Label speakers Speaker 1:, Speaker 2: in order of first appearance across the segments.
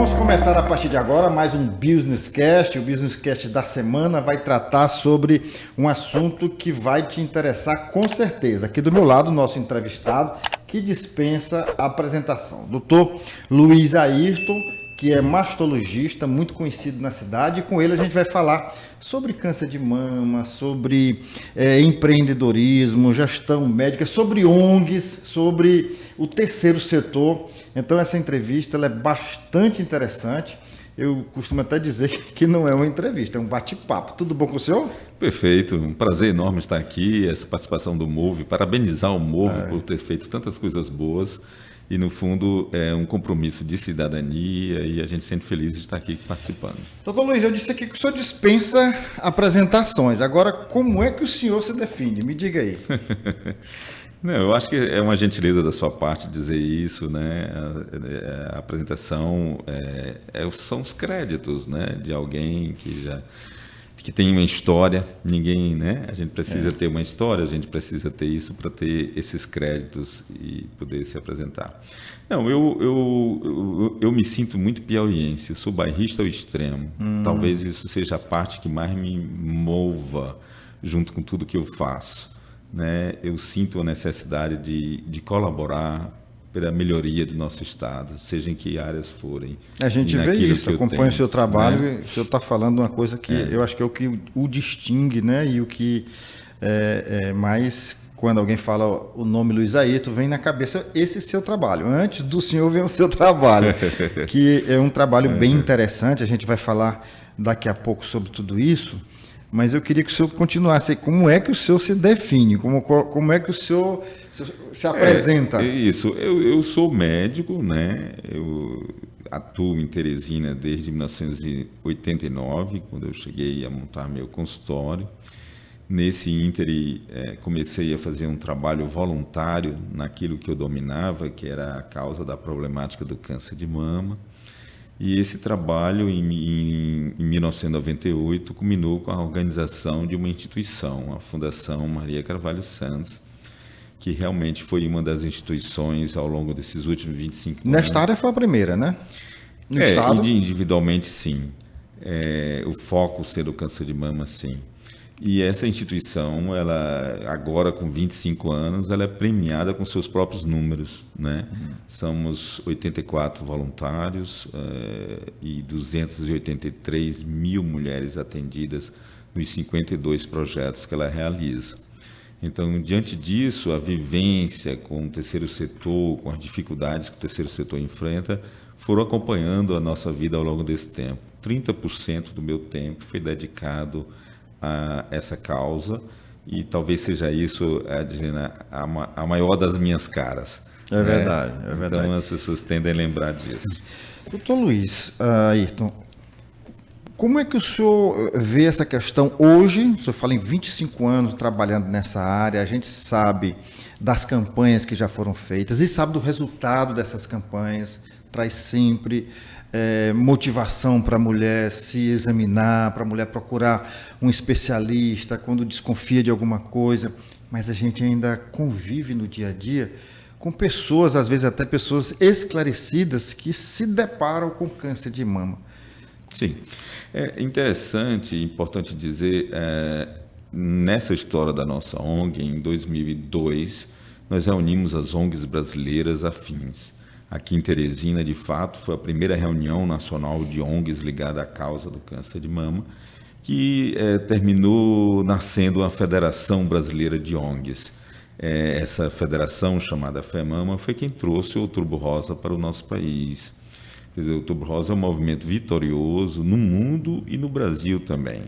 Speaker 1: Vamos começar a partir de agora mais um Business Cast. O Business Cast da semana vai tratar sobre um assunto que vai te interessar com certeza. Aqui do meu lado, nosso entrevistado, que dispensa a apresentação. Dr. Luiz Ayrton, que é mastologista, muito conhecido na cidade, e com ele a gente vai falar sobre câncer de mama, sobre empreendedorismo, gestão médica, sobre ONGs, sobre o terceiro setor. Então essa entrevista ela é bastante interessante. Eu costumo até dizer que não é uma entrevista, é um bate-papo. Tudo bom com o senhor?
Speaker 2: Perfeito, um prazer enorme estar aqui, essa participação do Move, parabenizar o Move por ter feito tantas coisas boas. E, no fundo, é um compromisso de cidadania e a gente se sente feliz de estar aqui participando.
Speaker 1: Doutor Luiz, eu disse aqui que o senhor dispensa apresentações. Agora, como é que o senhor se define? Me diga aí.
Speaker 2: Não, eu acho que é uma gentileza da sua parte dizer isso, né? A apresentação são os créditos, né? De alguém que tem uma história. Ninguém, né? A gente precisa ter uma história, a gente precisa ter isso para ter esses créditos e poder se apresentar. Não, eu me sinto muito piauiense, eu sou bairrista ao extremo. Talvez isso seja a parte que mais me mova junto com tudo que eu faço, né? Eu sinto a necessidade de colaborar pela melhoria do nosso estado, seja em que áreas forem.
Speaker 1: A gente vê isso, acompanha o seu trabalho, né? E o senhor está falando uma coisa que eu acho que é o que o distingue, né? E o que mais, quando alguém fala o nome Luiz Ayrton, vem na cabeça esse seu trabalho. Antes do senhor vem o seu trabalho, que é um trabalho bem interessante. A gente vai falar daqui a pouco sobre tudo isso. Mas eu queria que o senhor continuasse. Como é que o senhor se define? Como é que o senhor se apresenta?
Speaker 2: Eu sou médico, né? Eu atuo em Teresina desde 1989, quando eu cheguei a montar meu consultório. Nesse ínterim, comecei a fazer um trabalho voluntário naquilo que eu dominava, que era a causa da problemática do câncer de mama. E esse trabalho, em 1998, culminou com a organização de uma instituição, a Fundação Maria Carvalho Santos, que realmente foi uma das instituições ao longo desses últimos 25 anos.
Speaker 1: Nesta área foi a primeira, né? No estado?
Speaker 2: Individualmente, sim. O foco ser o câncer de mama, sim. E essa instituição, ela agora com 25 anos, ela é premiada com seus próprios números, né? Somos 84 voluntários e 283 mil mulheres atendidas nos 52 projetos que ela realiza. Então, diante disso, a vivência com o terceiro setor, com as dificuldades que o terceiro setor enfrenta, foram acompanhando a nossa vida ao longo desse tempo. 30% do meu tempo foi dedicado a essa causa e talvez seja isso, Adriana, a maior das minhas caras.
Speaker 1: É verdade, é verdade.
Speaker 2: Então as pessoas tendem a lembrar disso.
Speaker 1: Doutor Luiz Ayrton, como é que o senhor vê essa questão hoje? O senhor fala em 25 anos trabalhando nessa área, a gente sabe das campanhas que já foram feitas e sabe do resultado dessas campanhas, traz sempre motivação para a mulher se examinar, para a mulher procurar um especialista quando desconfia de alguma coisa, mas a gente ainda convive no dia a dia com pessoas, às vezes até pessoas esclarecidas, que se deparam com câncer de mama.
Speaker 2: Sim, é interessante e importante dizer, nessa história da nossa ONG, em 2002, nós reunimos as ONGs brasileiras afins. Aqui em Teresina, de fato, foi a primeira reunião nacional de ONGs ligada à causa do câncer de mama, que terminou nascendo a Federação Brasileira de ONGs. Essa federação, chamada FEMAMA, foi quem trouxe o Outubro Rosa para o nosso país. Quer dizer, o Outubro Rosa é um movimento vitorioso no mundo e no Brasil também.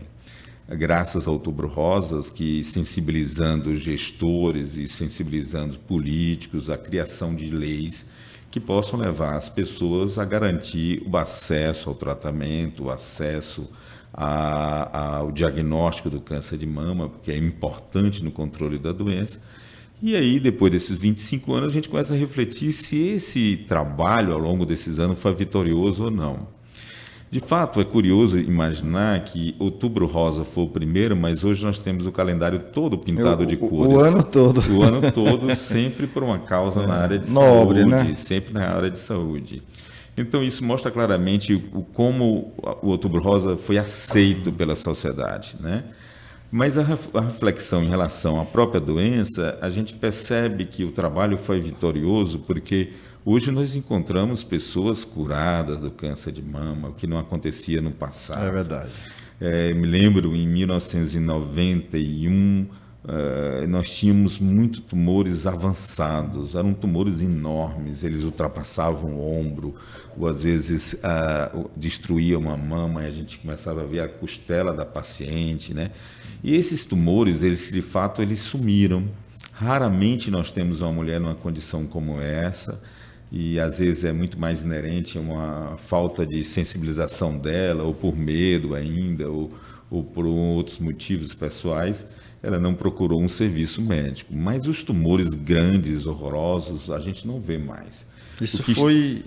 Speaker 2: Graças ao Outubro Rosa, que sensibilizando gestores e sensibilizando políticos, a criação de leis que possam levar as pessoas a garantir o acesso ao tratamento, o acesso ao diagnóstico do câncer de mama, porque é importante no controle da doença. E aí, depois desses 25 anos, a gente começa a refletir se esse trabalho, ao longo desses anos, foi vitorioso ou não. De fato, é curioso imaginar que Outubro Rosa foi o primeiro, mas hoje nós temos o calendário todo pintado de cores.
Speaker 1: O ano todo.
Speaker 2: O ano todo, sempre por uma causa na área de
Speaker 1: nobre,
Speaker 2: saúde,
Speaker 1: né?
Speaker 2: sempre na área de saúde. Então, isso mostra claramente como o Outubro Rosa foi aceito pela sociedade, né? Mas a reflexão em relação à própria doença, a gente percebe que o trabalho foi vitorioso porque hoje nós encontramos pessoas curadas do câncer de mama, o que não acontecia no passado.
Speaker 1: É verdade.
Speaker 2: Me lembro, em 1991, nós tínhamos muitos tumores avançados, eram tumores enormes, eles ultrapassavam o ombro, ou às vezes destruíam a mama e a gente começava a ver a costela da paciente, né? E esses tumores, eles de fato, eles sumiram. Raramente nós temos uma mulher numa condição como essa, e às vezes é muito mais inerente a uma falta de sensibilização dela, ou por medo ainda, ou por outros motivos pessoais, ela não procurou um serviço médico. Mas os tumores grandes, horrorosos, a gente não vê mais.
Speaker 1: Isso foi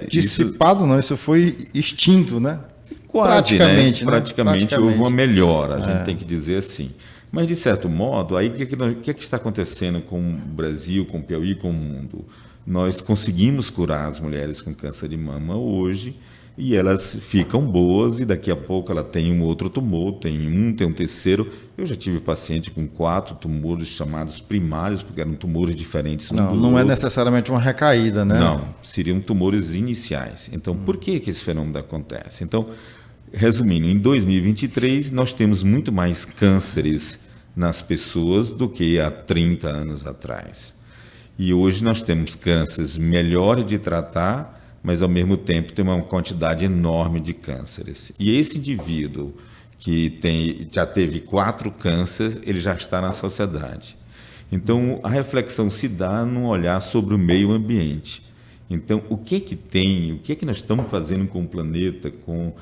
Speaker 1: dissipado, não? Isso foi extinto, né?
Speaker 2: Quase,
Speaker 1: praticamente,
Speaker 2: né?
Speaker 1: Né?
Speaker 2: Praticamente houve uma melhora, a gente tem que dizer assim. Mas, de certo modo, aí o que está acontecendo com o Brasil, com o Piauí, com o mundo? Nós conseguimos curar as mulheres com câncer de mama hoje e elas ficam boas e daqui a pouco ela tem um outro tumor, tem um terceiro. Eu já tive paciente com 4 tumores chamados primários, porque eram tumores diferentes.
Speaker 1: Não é necessariamente uma recaída, né?
Speaker 2: Não, seriam tumores iniciais. Então, por que esse fenômeno acontece? Então, resumindo, em 2023 nós temos muito mais cânceres nas pessoas do que há 30 anos atrás. E hoje nós temos cânceres melhores de tratar, mas ao mesmo tempo tem uma quantidade enorme de cânceres. E esse indivíduo que já teve 4 cânceres, ele já está na sociedade. Então, a reflexão se dá num olhar sobre o meio ambiente. Então, o que nós estamos fazendo com o planeta, com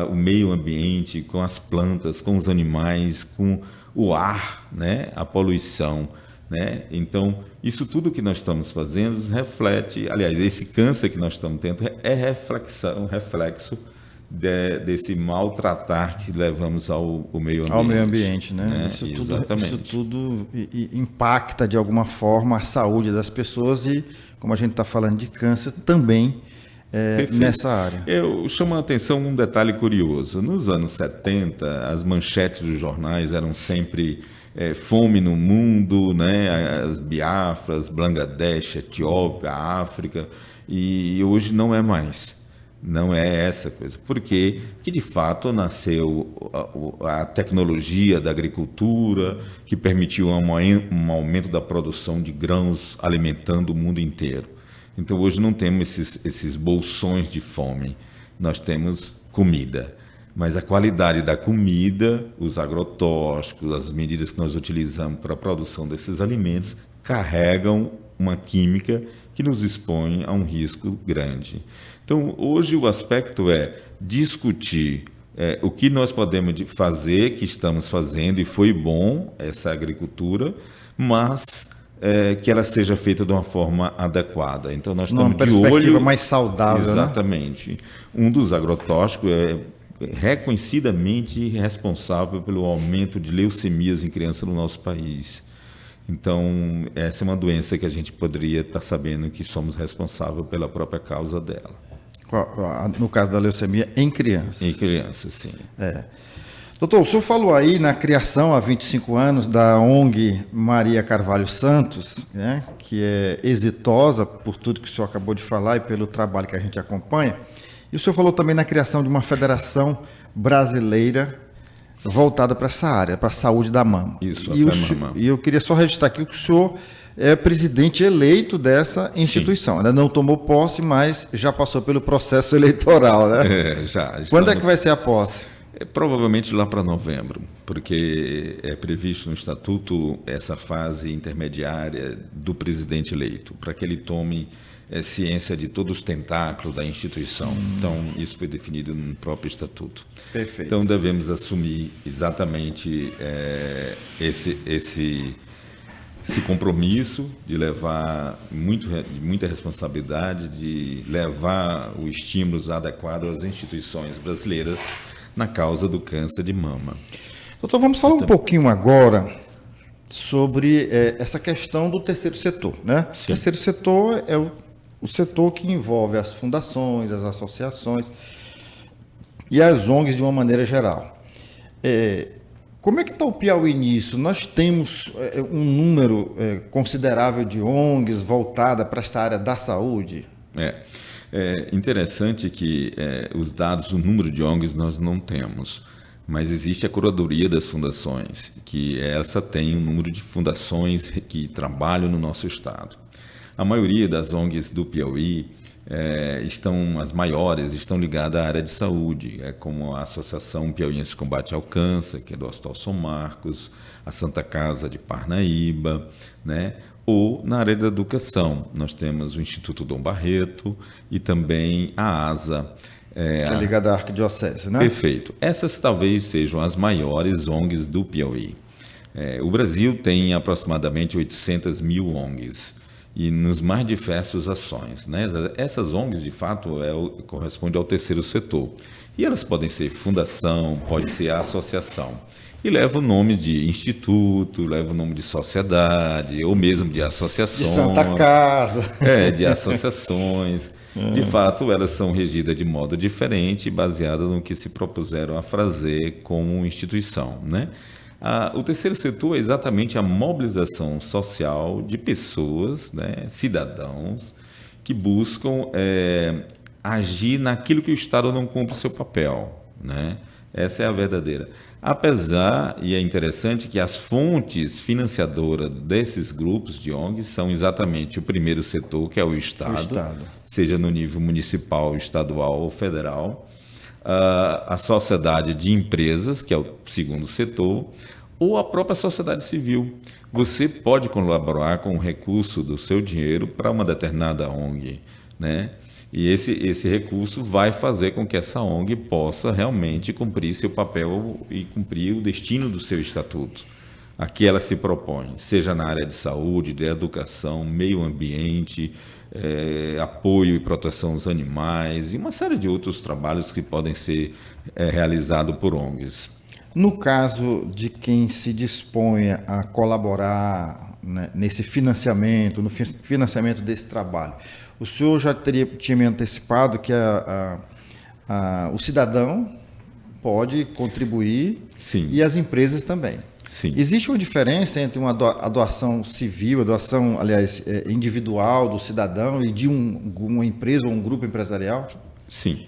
Speaker 2: o meio ambiente, com as plantas, com os animais, com o ar, né? A poluição, né? Então, isso tudo que nós estamos fazendo reflete, aliás, esse câncer que nós estamos tendo é reflexo desse maltratar que levamos ao meio ambiente.
Speaker 1: Ao meio ambiente, né?
Speaker 2: Exatamente.
Speaker 1: Isso tudo impacta de alguma forma a saúde das pessoas e, como a gente está falando de câncer, também nessa área.
Speaker 2: Eu chamo a atenção um detalhe curioso. Nos anos 70, as manchetes dos jornais eram sempre fome no mundo, né? As Biafras, Bangladesh, Etiópia, África, e hoje não é mais. Não é essa coisa. Porque que de fato nasceu a tecnologia da agricultura, que permitiu um aumento da produção de grãos alimentando o mundo inteiro. Então hoje não temos esses bolsões de fome, nós temos comida. Mas a qualidade da comida, os agrotóxicos, as medidas que nós utilizamos para a produção desses alimentos carregam uma química que nos expõe a um risco grande. Então, hoje o aspecto é discutir o que nós podemos fazer, que estamos fazendo, e foi bom essa agricultura, mas que ela seja feita de uma forma adequada. Então, nós estamos de olho... Uma
Speaker 1: perspectiva mais saudável,
Speaker 2: exatamente. Né? Um dos agrotóxicos é reconhecidamente responsável pelo aumento de leucemias em crianças no nosso país. Então, essa é uma doença que a gente poderia estar sabendo que somos responsáveis pela própria causa dela.
Speaker 1: No caso da leucemia, em crianças.
Speaker 2: Em crianças, sim.
Speaker 1: Doutor, o senhor falou aí na criação há 25 anos da ONG Maria Carvalho Santos, né, que é exitosa por tudo que o senhor acabou de falar e pelo trabalho que a gente acompanha. E o senhor falou também na criação de uma federação brasileira voltada para essa área, para a saúde da mama.
Speaker 2: Isso,
Speaker 1: e eu queria só registrar aqui que o senhor é presidente eleito dessa instituição. Ainda não tomou posse, mas já passou pelo processo eleitoral, né?
Speaker 2: Já.
Speaker 1: Quando é que vai ser a posse?
Speaker 2: Provavelmente lá para novembro, porque é previsto no estatuto essa fase intermediária do presidente eleito, para que ele tome ciência de todos os tentáculos da instituição. Então, isso foi definido no próprio estatuto.
Speaker 1: Perfeito.
Speaker 2: Então, devemos assumir exatamente esse compromisso de levar muita responsabilidade, de levar os estímulos adequados às instituições brasileiras na causa do câncer de mama.
Speaker 1: Doutor, vamos falar um pouquinho agora sobre essa questão do terceiro setor, né?
Speaker 2: Sim.
Speaker 1: O terceiro setor é o o setor que envolve as fundações, as associações e as ONGs de uma maneira geral. Como é que está o Piauí nisso? Nós temos um número considerável de ONGs voltada para essa área da saúde?
Speaker 2: É interessante que os dados, o número de ONGs nós não temos, mas existe a curadoria das fundações, que essa tem um número de fundações que trabalham no nosso estado. A maioria das ONGs do Piauí as maiores estão ligadas à área de saúde, como a Associação Piauiense Combate ao Câncer, que é do Hospital São Marcos, a Santa Casa de Parnaíba, né? Ou na área da educação, nós temos o Instituto Dom Barreto e também a ASA.
Speaker 1: Que é ligada à Arquidiocese, né?
Speaker 2: Perfeito. Essas talvez sejam as maiores ONGs do Piauí. O Brasil tem aproximadamente 800 mil ONGs e nos mais diversas ações, né? Essas ONGs, de fato, correspondem ao terceiro setor. E elas podem ser fundação, pode ser associação. E leva o nome de instituto, leva o nome de sociedade, ou mesmo de associações.
Speaker 1: De Santa Casa.
Speaker 2: De associações. De fato, elas são regidas de modo diferente, baseadas no que se propuseram a fazer como instituição, né? O terceiro setor é exatamente a mobilização social de pessoas, né, cidadãos, que buscam agir naquilo que o Estado não cumpre seu papel, né? Essa é a verdadeira. Apesar, e é interessante, que as fontes financiadoras desses grupos de ONGs são exatamente o primeiro setor, que é o Estado. Seja no nível municipal, estadual ou federal, a sociedade de empresas, que é o segundo setor, ou a própria sociedade civil. Você pode colaborar com o recurso do seu dinheiro para uma determinada ONG, né? E esse recurso vai fazer com que essa ONG possa realmente cumprir seu papel e cumprir o destino do seu estatuto, a que ela se propõe, seja na área de saúde, de educação, meio ambiente, apoio e proteção aos animais e uma série de outros trabalhos que podem ser realizados por ONGs.
Speaker 1: No caso de quem se dispõe a colaborar, né, nesse financiamento, no financiamento desse trabalho, o senhor já tinha me antecipado que o cidadão pode contribuir.
Speaker 2: Sim.
Speaker 1: E as empresas também.
Speaker 2: Sim.
Speaker 1: Existe uma diferença entre a doação civil, a doação, aliás, individual do cidadão e de uma empresa ou um grupo empresarial?
Speaker 2: Sim.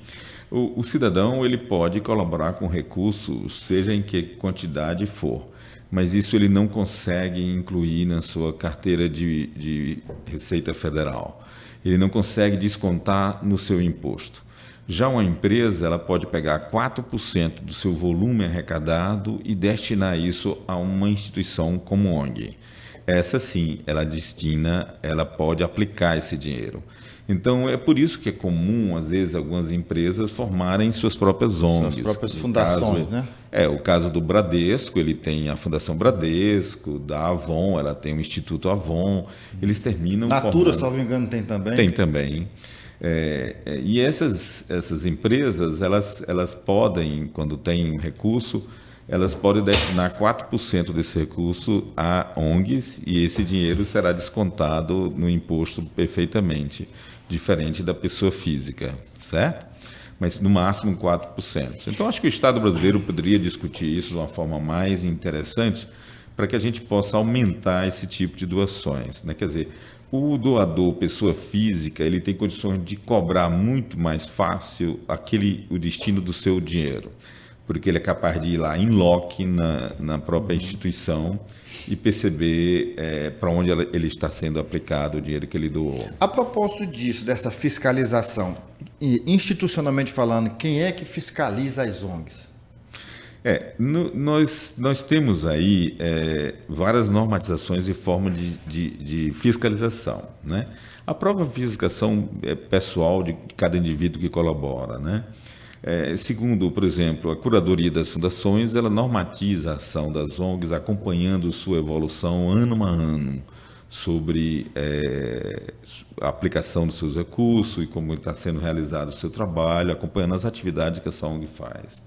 Speaker 2: O cidadão ele pode colaborar com recursos, seja em que quantidade for, mas isso ele não consegue incluir na sua carteira de Receita Federal. Ele não consegue descontar no seu imposto. Já uma empresa, ela pode pegar 4% do seu volume arrecadado e destinar isso a uma instituição como ONG. Essa sim, ela pode aplicar esse dinheiro. Então, é por isso que é comum, às vezes, algumas empresas formarem suas próprias ONGs.
Speaker 1: Suas próprias fundações, né?
Speaker 2: O caso do Bradesco, ele tem a Fundação Bradesco, da Avon, ela tem o Instituto Avon, eles terminam
Speaker 1: Natura, salvo engano, tem também?
Speaker 2: Tem também. E essas empresas, elas podem, quando tem recurso, elas podem destinar 4% desse recurso a ONGs e esse dinheiro será descontado no imposto perfeitamente, diferente da pessoa física, certo? Mas no máximo 4%. Então, acho que o Estado brasileiro poderia discutir isso de uma forma mais interessante para que a gente possa aumentar esse tipo de doações, né? Quer dizer, o doador, pessoa física, ele tem condições de cobrar muito mais fácil o destino do seu dinheiro, porque ele é capaz de ir lá em loco na própria instituição e perceber para onde ele está sendo aplicado o dinheiro que ele doou.
Speaker 1: A propósito disso, dessa fiscalização, institucionalmente falando, quem é que fiscaliza as ONGs?
Speaker 2: Nós temos aí várias normatizações e formas de fiscalização, né? A própria fiscalização pessoal de cada indivíduo que colabora, né? Segundo, por exemplo, a curadoria das fundações, ela normatiza a ação das ONGs, acompanhando sua evolução ano a ano sobre a aplicação dos seus recursos e como está sendo realizado o seu trabalho, acompanhando as atividades que essa ONG faz.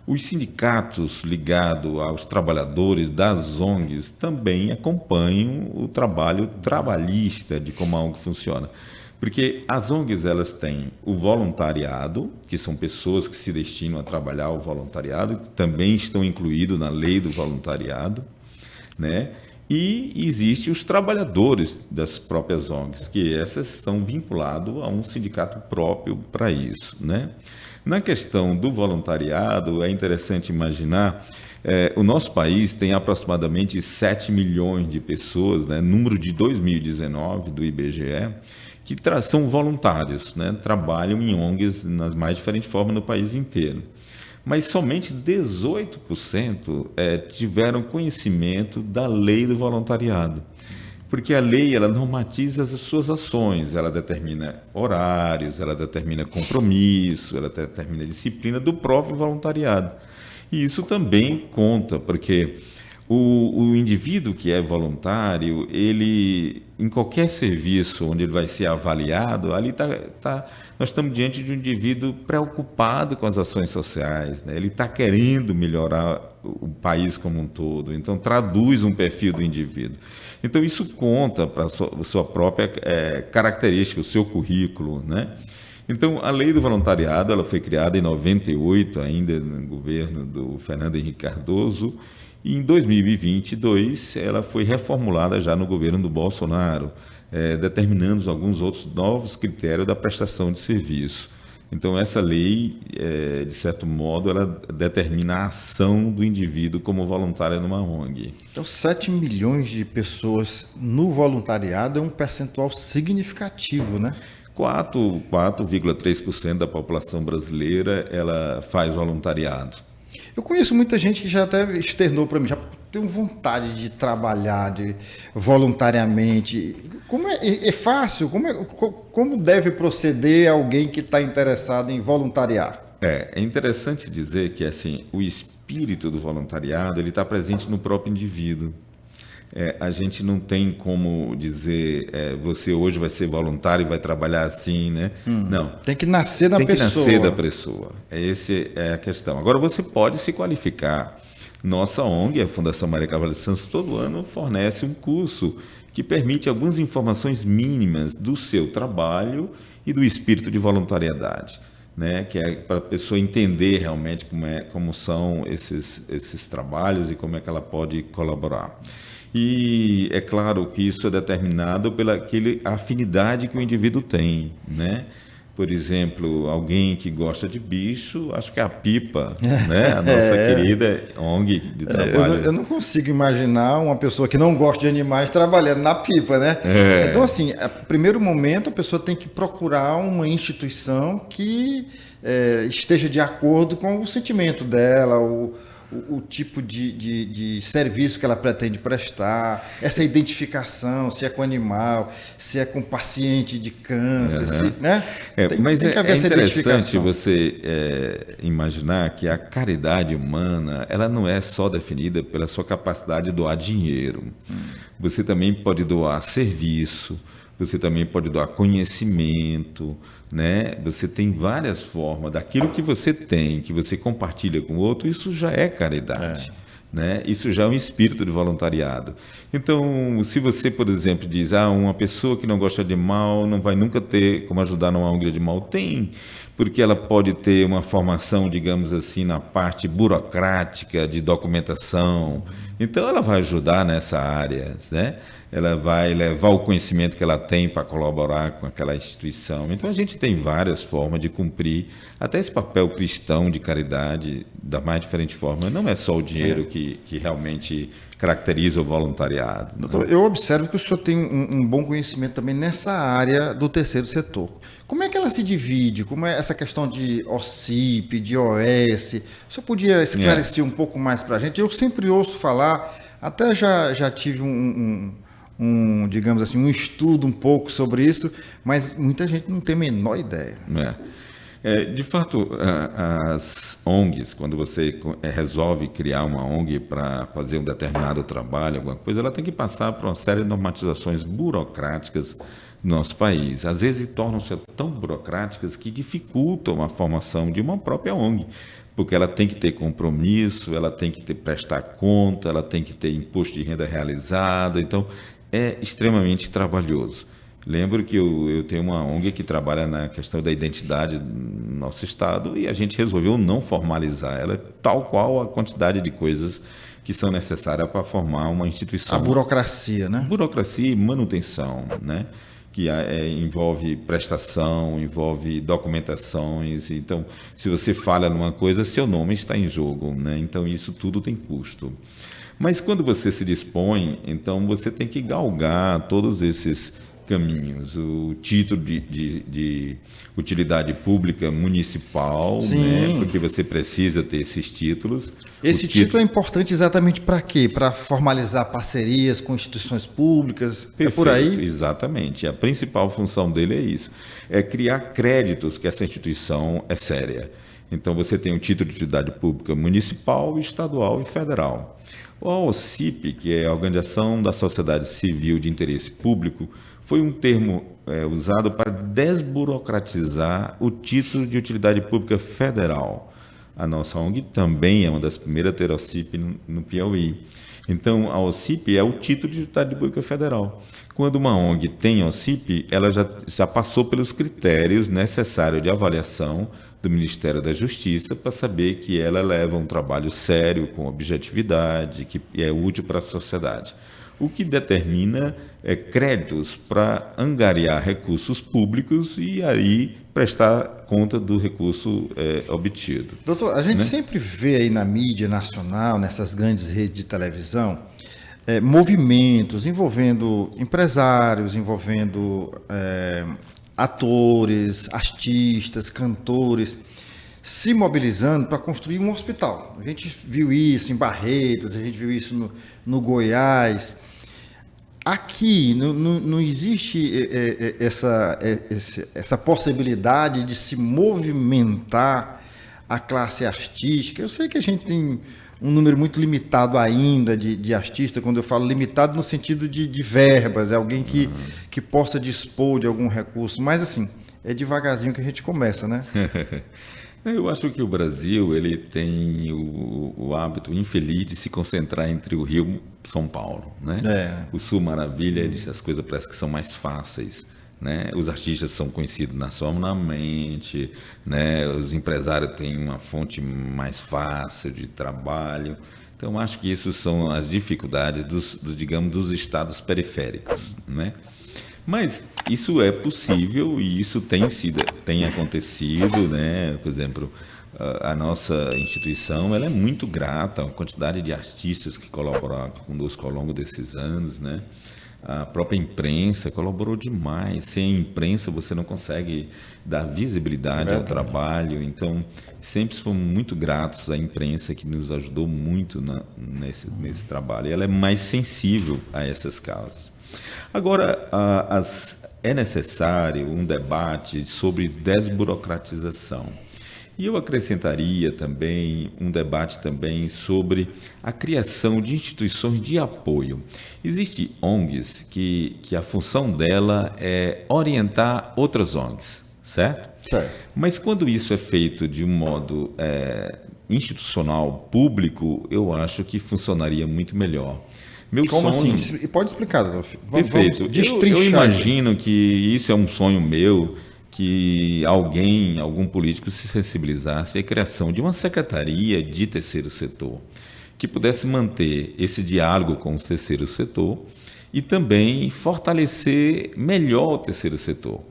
Speaker 2: Os sindicatos ligados aos trabalhadores das ONGs também acompanham o trabalho trabalhista de como a ONG funciona. Porque as ONGs, elas têm o voluntariado, que são pessoas que se destinam a trabalhar o voluntariado, que também estão incluídos na lei do voluntariado, né? E existe os trabalhadores das próprias ONGs, que essas são vinculados a um sindicato próprio para isso, né? Na questão do voluntariado, é interessante imaginar, o nosso país tem aproximadamente 7 milhões de pessoas, né, número de 2019 do IBGE, que são voluntários, né, trabalham em ONGs nas mais diferentes formas no país inteiro. Mas somente 18% tiveram conhecimento da lei do voluntariado. Porque a lei, ela normatiza as suas ações, ela determina horários, ela determina compromisso, ela determina disciplina do próprio voluntariado. E isso também conta, porque o indivíduo que é voluntário, ele, em qualquer serviço onde ele vai ser avaliado, ali nós estamos diante de um indivíduo preocupado com as ações sociais, né? Ele está querendo melhorar o país como um todo, então traduz um perfil do indivíduo. Então isso conta para a sua própria característica, o seu currículo, né? Então, a lei do voluntariado, ela foi criada em 98, ainda no governo do Fernando Henrique Cardoso, e em 2022 ela foi reformulada já no governo do Bolsonaro, determinando alguns outros novos critérios da prestação de serviço. Então, essa lei, de certo modo, ela determina a ação do indivíduo como voluntário numa ONG.
Speaker 1: Então, 7 milhões de pessoas no voluntariado é um percentual significativo, né?
Speaker 2: 4,3% da população brasileira ela faz voluntariado.
Speaker 1: Eu conheço muita gente que já até externou para mim, já tenho vontade de trabalhar voluntariamente. Como é fácil? Como deve proceder alguém que está interessado em voluntariar?
Speaker 2: É interessante dizer que assim, o espírito do voluntariado ele está presente no próprio indivíduo. A gente não tem como dizer, você hoje vai ser voluntário e vai trabalhar assim, né? Não.
Speaker 1: Tem que nascer da pessoa.
Speaker 2: Tem que nascer da pessoa. Essa é a questão. Agora, você pode se qualificar. Nossa ONG, a Fundação Maria Carvalho Santos, todo ano fornece um curso que permite algumas informações mínimas do seu trabalho e do espírito de voluntariedade, né? Que é para a pessoa entender realmente como são esses trabalhos e como é que ela pode colaborar. E é claro que isso é determinado pela afinidade que o indivíduo tem, né? Por exemplo, alguém que gosta de bicho, acho que é a Pipa, né? A nossa querida ONG de trabalho.
Speaker 1: Eu não consigo imaginar uma pessoa que não gosta de animais trabalhando na Pipa, né? Então, assim, a primeiro momento a pessoa tem que procurar uma instituição que esteja de acordo com o sentimento dela, o tipo de serviço que ela pretende prestar, essa identificação, se é com animal, se é com paciente de câncer, né?
Speaker 2: Mas tem que haver essa interessante você imaginar que a caridade humana ela não é só definida pela sua capacidade de doar dinheiro. Você também pode doar serviço, você também pode doar conhecimento, né? Você tem várias formas daquilo que você tem, que você compartilha com o outro, isso já é caridade, né? Isso já é um espírito de voluntariado. Então, se você, por exemplo, diz, uma pessoa que não gosta de animal não vai nunca ter como ajudar numa ONG de animal, tem, porque ela pode ter uma formação, digamos assim, na parte burocrática de documentação. Então, ela vai ajudar nessa área, né? Ela vai levar o conhecimento que ela tem para colaborar com aquela instituição. Então, a gente tem várias formas de cumprir até esse papel cristão de caridade da mais diferente forma. Não é só o dinheiro que realmente caracteriza o voluntariado.
Speaker 1: Doutor, eu observo que o senhor tem um bom conhecimento também nessa área do terceiro setor. Como é que ela se divide? Como é essa questão de OCIP, de OS? O senhor podia esclarecer um pouco mais para a gente? Eu sempre ouço falar, até já tive digamos assim, um estudo um pouco sobre isso, mas muita gente não tem a menor ideia.
Speaker 2: De fato, as ONGs, quando você resolve criar uma ONG para fazer um determinado trabalho, alguma coisa, ela tem que passar por uma série de normatizações burocráticas no nosso país. Às vezes tornam-se tão burocráticas que dificultam a formação de uma própria ONG, porque ela tem que ter compromisso, ela tem que prestar conta, ela tem que ter imposto de renda realizado, então é extremamente trabalhoso. Lembro que eu tenho uma ONG que trabalha na questão da identidade no nosso estado e a gente resolveu não formalizar ela, tal qual a quantidade de coisas que são necessárias para formar uma instituição.
Speaker 1: A burocracia, né?
Speaker 2: Burocracia e manutenção, né? Que envolve prestação, envolve documentações. Então, se você falha numa coisa, seu nome está em jogo, né? Então, isso tudo tem custo. Mas quando você se dispõe, então você tem que galgar todos esses caminhos. O título de utilidade pública municipal, né? Porque você precisa ter esses títulos.
Speaker 1: Esse título é importante exatamente para quê? Para formalizar parcerias com instituições públicas,
Speaker 2: Perfeito,
Speaker 1: é por aí?
Speaker 2: Exatamente. A principal função dele é isso, é criar créditos que essa instituição é séria. Então, você tem um título de utilidade pública municipal, estadual e federal. O OCIP, que é a Organização da Sociedade Civil de Interesse Público, foi um termo usado para desburocratizar o título de utilidade pública federal. A nossa ONG também é uma das primeiras a ter OCIP no Piauí. Então, a OCIP é o título de utilidade pública federal. Quando uma ONG tem OCIP, ela já passou pelos critérios necessários de avaliação do Ministério da Justiça para saber que ela leva um trabalho sério, com objetividade, que é útil para a sociedade. O que determina créditos para angariar recursos públicos e aí prestar conta do recurso obtido.
Speaker 1: Doutor, a gente sempre vê aí na mídia nacional, nessas grandes redes de televisão, movimentos envolvendo empresários, envolvendo atores, artistas, cantores, se mobilizando para construir um hospital. A gente viu isso em Barretos, a gente viu isso no Goiás. Aqui não existe essa possibilidade de se movimentar a classe artística. Eu sei que a gente tem um número muito limitado ainda de artistas, quando eu falo limitado no sentido de verbas, é alguém que possa dispor de algum recurso, mas assim, é devagarzinho que a gente começa, né?
Speaker 2: Eu acho que o Brasil ele tem o hábito infeliz de se concentrar entre o Rio e São Paulo, né? O Sul Maravilha, as coisas parecem que são mais fáceis, né? Os artistas são conhecidos nacionalmente, né? Os empresários têm uma fonte mais fácil de trabalho. Então, acho que isso são as dificuldades dos estados periféricos, né? Mas isso é possível e isso tem acontecido, né? Por exemplo, a nossa instituição ela é muito grata à quantidade de artistas que colaboraram conosco ao longo desses anos, né? A própria imprensa colaborou demais. Sem a imprensa você não consegue dar visibilidade ao trabalho. Então, sempre fomos muito gratos à imprensa que nos ajudou muito nesse trabalho. E ela é mais sensível a essas causas. Agora, é necessário um debate sobre desburocratização. E eu acrescentaria também um debate também sobre a criação de instituições de apoio. Existem ONGs que a função dela é orientar outras ONGs, certo?
Speaker 1: Certo.
Speaker 2: Mas quando isso é feito de um modo institucional, público, eu acho que funcionaria muito melhor.
Speaker 1: Como assim? Pode explicar, doutor.
Speaker 2: Perfeito. Eu imagino que isso é um sonho meu, que algum político se sensibilizasse à criação de uma secretaria de terceiro setor, que pudesse manter esse diálogo com o terceiro setor e também fortalecer melhor o terceiro setor.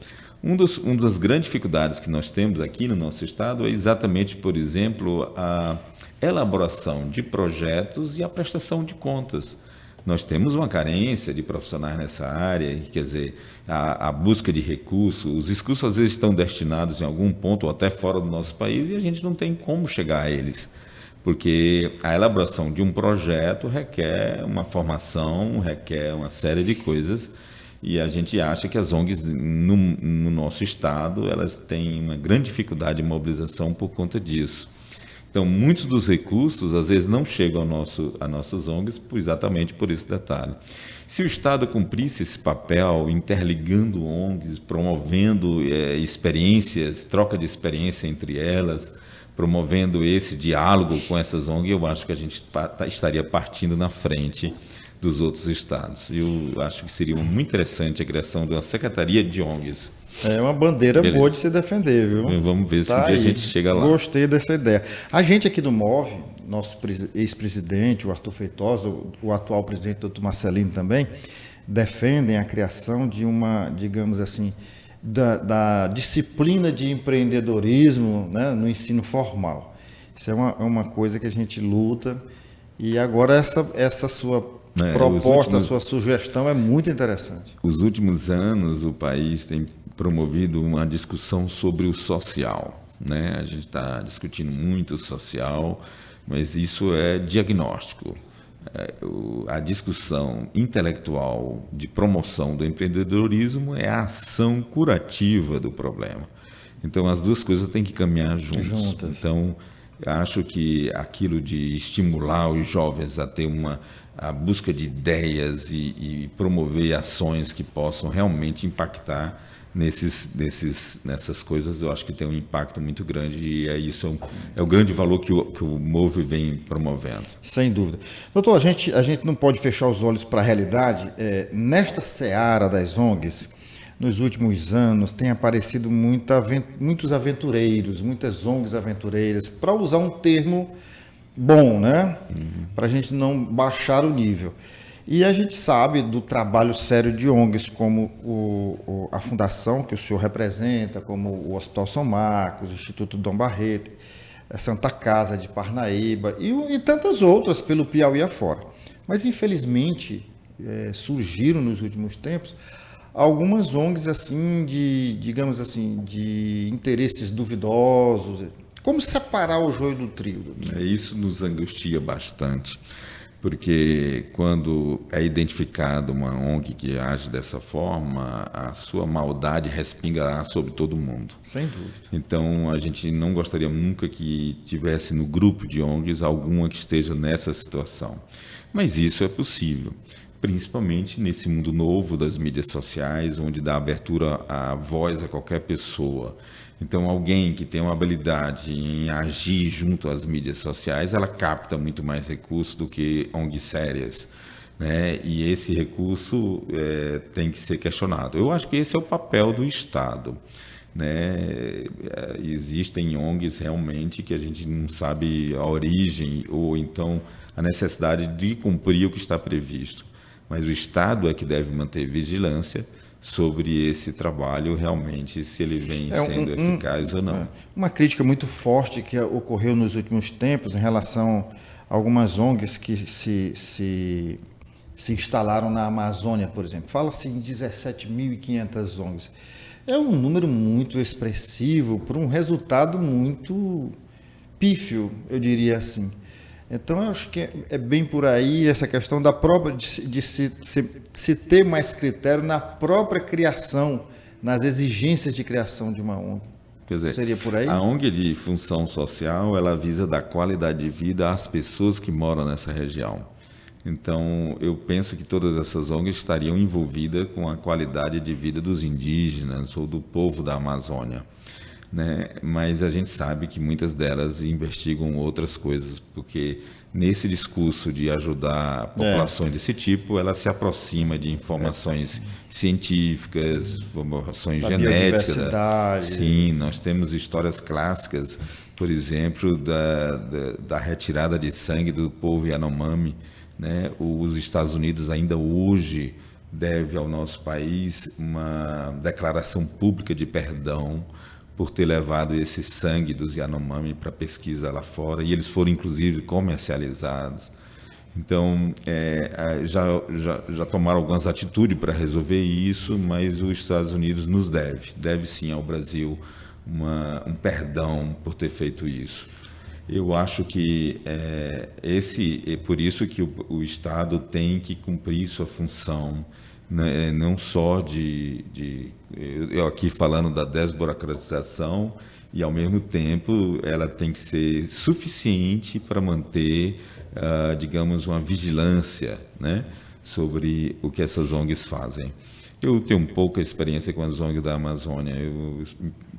Speaker 2: Uma das grandes dificuldades que nós temos aqui no nosso estado é exatamente, por exemplo, a elaboração de projetos e a prestação de contas. Nós temos uma carência de profissionais nessa área, quer dizer, a busca de recursos, os recursos às vezes estão destinados em algum ponto ou até fora do nosso país e a gente não tem como chegar a eles, porque a elaboração de um projeto requer uma formação, requer uma série de coisas e a gente acha que as ONGs no nosso estado elas têm uma grande dificuldade de mobilização por conta disso. Então, muitos dos recursos, às vezes, não chegam a nossas ONGs exatamente por esse detalhe. Se o Estado cumprisse esse papel, interligando ONGs, promovendo experiências, troca de experiência entre elas, promovendo esse diálogo com essas ONGs, eu acho que a gente estaria partindo na frente dos outros estados. Eu acho que seria muito interessante a criação de uma secretaria de ONGs.
Speaker 1: É uma bandeira
Speaker 2: Beleza.
Speaker 1: boa de se defender, viu?
Speaker 2: Vamos ver se
Speaker 1: Tá
Speaker 2: um dia a
Speaker 1: aí.
Speaker 2: gente chega lá.
Speaker 1: Gostei dessa ideia. A gente aqui do MOVE, nosso ex-presidente, o Arthur Feitosa, o atual presidente, o Dr. Marcelino também, defendem a criação de uma, digamos assim, da disciplina de empreendedorismo, né, no ensino formal. Isso é uma coisa que a gente luta, e agora essa sua proposta, a sua sugestão é muito interessante.
Speaker 2: Os últimos anos o país tem promovido uma discussão sobre o social, né? A gente está discutindo muito o social, mas isso é diagnóstico. A discussão intelectual de promoção do empreendedorismo é a ação curativa do problema. Então, as duas coisas têm que caminhar juntas. Então, acho que aquilo de estimular os jovens a ter a busca de ideias e promover ações que possam realmente impactar nessas coisas, eu acho que tem um impacto muito grande, e isso é o grande valor que o MOVE vem promovendo.
Speaker 1: Sem dúvida. Doutor, a gente não pode fechar os olhos para a realidade. Nesta seara das ONGs, nos últimos anos, tem aparecido muitos aventureiros, muitas ONGs aventureiras, para usar um termo bom, né? Para a gente não baixar o nível. E a gente sabe do trabalho sério de ONGs como a fundação que o senhor representa, como o Hospital São Marcos, o Instituto Dom Barreto, a Santa Casa de Parnaíba e tantas outras pelo Piauí afora. Mas, infelizmente, surgiram nos últimos tempos algumas ONGs assim digamos assim, de interesses duvidosos. Como separar o joio do trigo?
Speaker 2: Isso nos angustia bastante. Porque quando é identificada uma ONG que age dessa forma, a sua maldade respingará sobre todo mundo.
Speaker 1: Sem dúvida.
Speaker 2: Então, a gente não gostaria nunca que tivesse no grupo de ONGs alguma que esteja nessa situação. Mas isso é possível, principalmente nesse mundo novo das mídias sociais, onde dá abertura à voz a qualquer pessoa. Então, alguém que tem uma habilidade em agir junto às mídias sociais, ela capta muito mais recursos do que ONGs sérias, né? E esse recurso tem que ser questionado. Eu acho que esse é o papel do Estado, né? Existem ONGs realmente que a gente não sabe a origem ou então a necessidade de cumprir o que está previsto. Mas o Estado é que deve manter vigilância sobre esse trabalho, realmente, se ele vem sendo eficaz ou não.
Speaker 1: Uma crítica muito forte que ocorreu nos últimos tempos em relação a algumas ONGs que se instalaram na Amazônia, por exemplo. Fala-se em 17.500 ONGs. É um número muito expressivo para um resultado muito pífio, eu diria assim. Então, eu acho que é bem por aí essa questão da própria de se ter mais critério na própria criação, nas exigências de criação de uma ONG.
Speaker 2: Quer dizer,
Speaker 1: seria por aí?
Speaker 2: A ONG de função social, ela visa dar qualidade de vida às pessoas que moram nessa região. Então, eu penso que todas essas ONGs estariam envolvidas com a qualidade de vida dos indígenas ou do povo da Amazônia, né? Mas a gente sabe que muitas delas investigam outras coisas, porque nesse discurso de ajudar populações desse tipo, ela se aproxima de informações científicas, informações genéticas. Sim, nós temos histórias clássicas, por exemplo, da retirada de sangue do povo Yanomami, né? Os Estados Unidos ainda hoje deve ao nosso país uma declaração pública de perdão por ter levado esse sangue dos Yanomami para pesquisa lá fora, e eles foram inclusive comercializados. Então, já tomaram algumas atitudes para resolver isso, mas os Estados Unidos nos deve sim ao Brasil um perdão por ter feito isso. Eu acho que é por isso que o Estado tem que cumprir sua função, né? Não só eu aqui falando da desburocratização, e ao mesmo tempo ela tem que ser suficiente para manter, digamos, uma vigilância, né, sobre o que essas ONGs fazem. Eu tenho pouca experiência com as ONGs da Amazônia.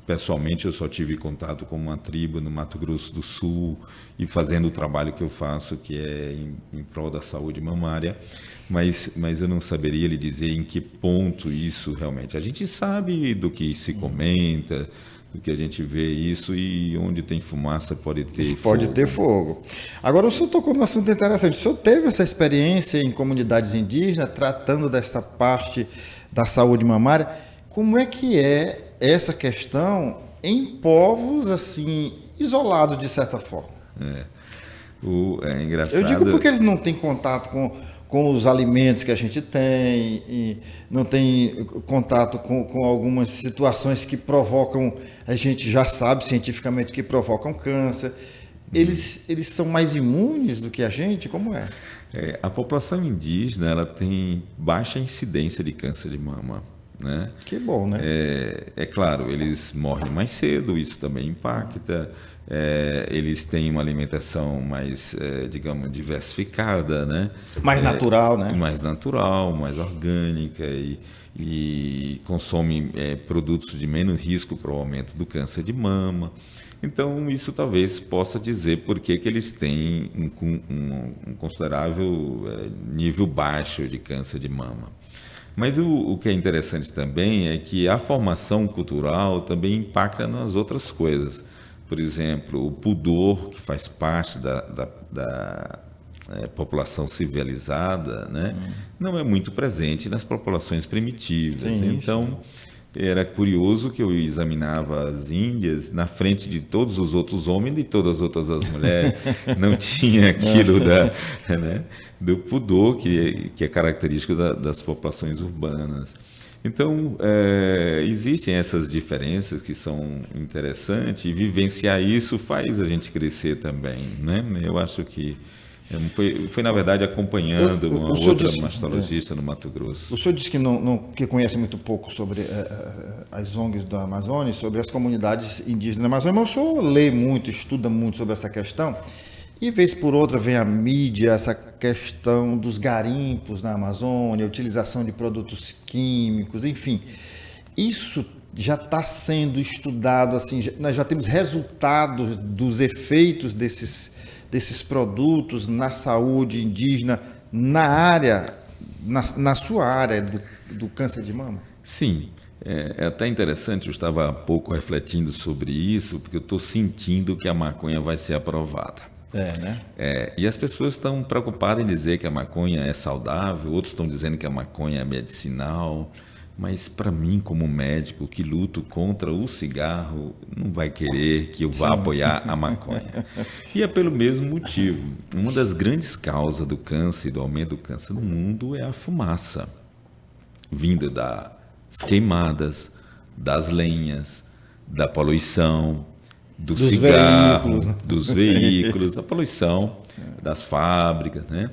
Speaker 2: Pessoalmente, eu só tive contato com uma tribo no Mato Grosso do Sul e fazendo o trabalho que eu faço, que é em prol da saúde mamária, mas eu não saberia lhe dizer em que ponto isso realmente. A gente sabe do que se comenta, do que a gente vê isso, e onde tem fumaça pode ter fogo.
Speaker 1: Pode ter fogo. Agora, o senhor tocou num assunto interessante. O senhor teve essa experiência em comunidades indígenas, tratando desta parte da saúde mamária. Como é que é essa questão em povos assim isolados, de certa forma?
Speaker 2: É engraçado.
Speaker 1: Eu digo porque eles não têm contato com os alimentos que a gente tem, e não tem contato com algumas situações que provocam, a gente já sabe cientificamente que provocam câncer. Eles são mais imunes do que a gente? Como é?
Speaker 2: A população indígena, ela tem baixa incidência de câncer de mama, né?
Speaker 1: Que bom, né?
Speaker 2: É claro, eles morrem mais cedo, isso também impacta. Eles têm uma alimentação mais, digamos, diversificada, né?
Speaker 1: Mais natural, né?
Speaker 2: Mais natural, mais orgânica, e consomem produtos de menos risco para o aumento do câncer de mama. Então, isso talvez possa dizer por que eles têm um considerável nível baixo de câncer de mama. Mas o que é interessante também é que a formação cultural também impacta nas outras coisas. Por exemplo, o pudor, que faz parte da população civilizada, né, não é muito presente nas populações primitivas.
Speaker 1: Sim,
Speaker 2: então, era curioso que eu examinava as índias na frente de todos os outros homens e todas as outras as mulheres. Não tinha aquilo do pudor que é característico das populações urbanas. Então, existem essas diferenças que são interessantes, e vivenciar isso faz a gente crescer também, né? Eu acho que foi na verdade, acompanhando uma outra mastologista no Mato Grosso.
Speaker 1: O senhor disse que conhece muito pouco sobre as ONGs da Amazônia, sobre as comunidades indígenas da Amazônia, mas o senhor lê muito, estuda muito sobre essa questão, e vez por outra vem a mídia, essa questão dos garimpos na Amazônia, a utilização de produtos químicos, enfim. Isso já está sendo estudado, assim, nós já temos resultados dos efeitos desses produtos na saúde indígena, na sua área do câncer de mama?
Speaker 2: Sim, é até interessante, eu estava há pouco refletindo sobre isso, porque eu estou sentindo que a maconha vai ser aprovada.
Speaker 1: Né?
Speaker 2: E as pessoas estão preocupadas em dizer que a maconha é saudável, outros estão dizendo que a maconha é medicinal. Mas para mim, como médico que luto contra o cigarro, não vai querer que eu vá apoiar a maconha. E é pelo mesmo motivo. Uma das grandes causas do câncer e do aumento do câncer no mundo é a fumaça, vinda das queimadas, das lenhas, da poluição, do cigarro, dos veículos, a poluição das fábricas, né?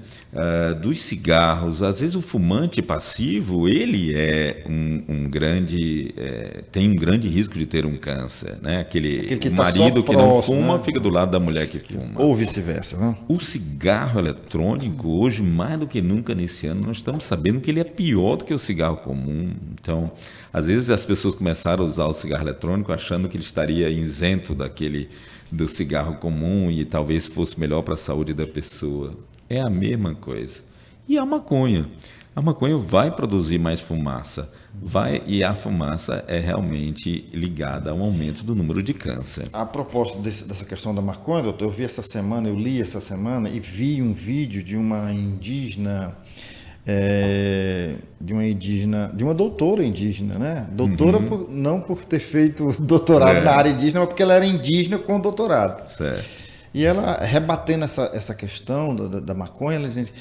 Speaker 2: Dos cigarros. Às vezes o fumante passivo, ele tem um grande risco de ter um câncer, né? Aquele que marido que não fuma, né? Fica do lado da mulher que fuma.
Speaker 1: Ou vice-versa, né?
Speaker 2: O cigarro eletrônico, hoje, mais do que nunca nesse ano, nós estamos sabendo que ele é pior do que o cigarro comum. Então, às vezes as pessoas começaram a usar o cigarro eletrônico achando que ele estaria isento do cigarro comum e talvez fosse melhor para a saúde da pessoa. É a mesma coisa. E a maconha. A maconha vai produzir mais fumaça. E a fumaça é realmente ligada ao aumento do número de câncer.
Speaker 1: A propósito dessa questão da maconha, doutor, eu li essa semana e vi um vídeo de uma indígena, de uma doutora indígena, né? Doutora não por ter feito doutorado na área indígena, mas porque ela era indígena com doutorado.
Speaker 2: Certo.
Speaker 1: E ela, rebatendo essa questão da maconha, ela diz,